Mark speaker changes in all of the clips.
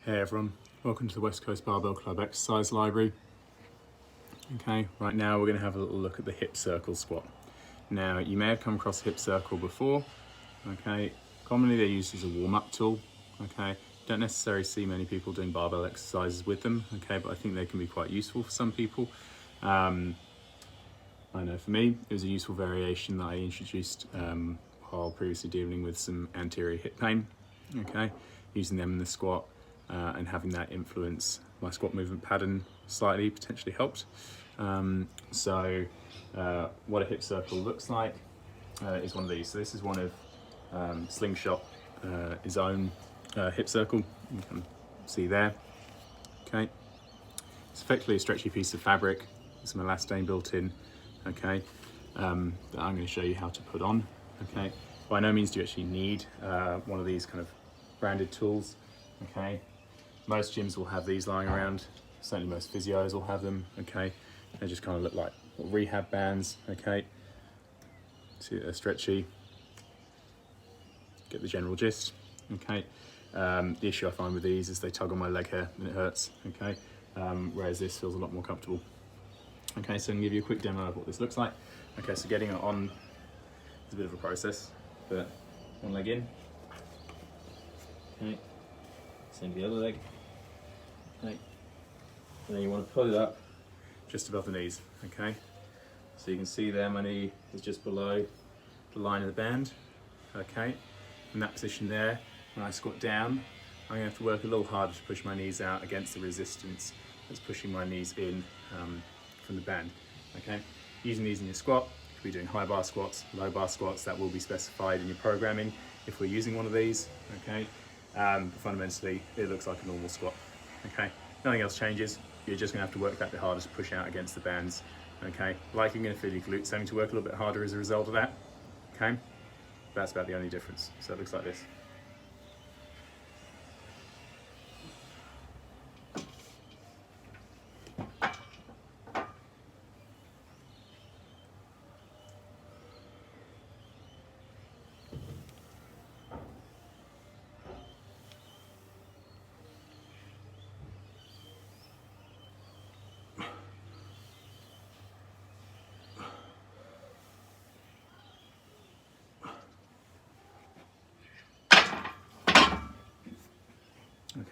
Speaker 1: Hey everyone, welcome to the West Coast Barbell Club exercise library. Okay, right now we're going to have a little look at the hip circle squat. Now you may have come across a hip circle before. Okay, commonly they're used as a warm-up tool. Okay, don't necessarily see many people doing barbell exercises with them. Okay, but I think they can be quite useful for some people. I know for me it was a useful variation that I introduced while previously dealing with some anterior hip pain. Okay, using them in the squat. And having that influence my squat movement pattern slightly potentially helped. What a hip circle looks like is one of these. So this is one of Slingshot, his own hip circle. You can see there. Okay, it's effectively a stretchy piece of fabric with some elastane built in. Okay, that I'm going to show you how to put on. Okay, by no means do you actually need one of these kind of branded tools. Okay. Most gyms will have these lying around, certainly most physios will have them, okay? They just kind of look like rehab bands, okay? See, they're stretchy. Get the general gist, okay? The issue I find with these is they tug on my leg hair and it hurts, okay? Whereas this feels a lot more comfortable. Okay, so I'm gonna give you a quick demo of what this looks like. Okay, so getting it on is a bit of a process, but one leg in, okay? Same the other leg. Okay. And then you want to pull it up just above the knees. Okay. So you can see there my knee is just below the line of the band. Okay. In that position there, when I squat down, I'm going to have to work a little harder to push my knees out against the resistance that's pushing my knees in from the band. Okay. Using these in your squat, you could be doing high bar squats, low bar squats. That will be specified in your programming if we're using one of these. Okay. But fundamentally, it looks like a normal squat. Okay, nothing else changes. You're just gonna have to work that bit harder to push out against the bands. Okay, like you're gonna feel your glutes having to work a little bit harder as a result of that. Okay, that's about the only difference. So it looks like this.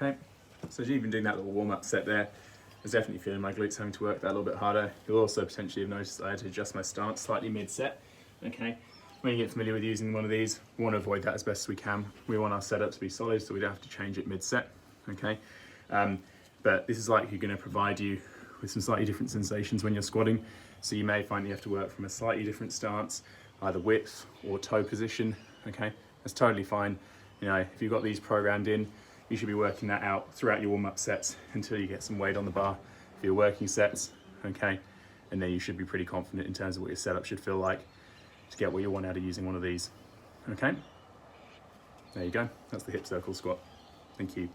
Speaker 1: Okay, so as you've been doing that little warm-up set there, I was definitely feeling my glutes having to work that a little bit harder. You'll also potentially have noticed that I had to adjust my stance slightly mid-set. Okay, when you get familiar with using one of these, we want to avoid that as best as we can. We want our setup to be solid so we don't have to change it mid-set. Okay, but this is likely going to provide you with some slightly different sensations when you're squatting. So you may find you have to work from a slightly different stance, either width or toe position. Okay, that's totally fine. You know, if you've got these programmed in, you should be working that out throughout your warm-up sets until you get some weight on the bar for your working sets, okay? And then you should be pretty confident in terms of what your setup should feel like to get what you want out of using one of these, okay? There you go, that's the hip circle squat. Thank you.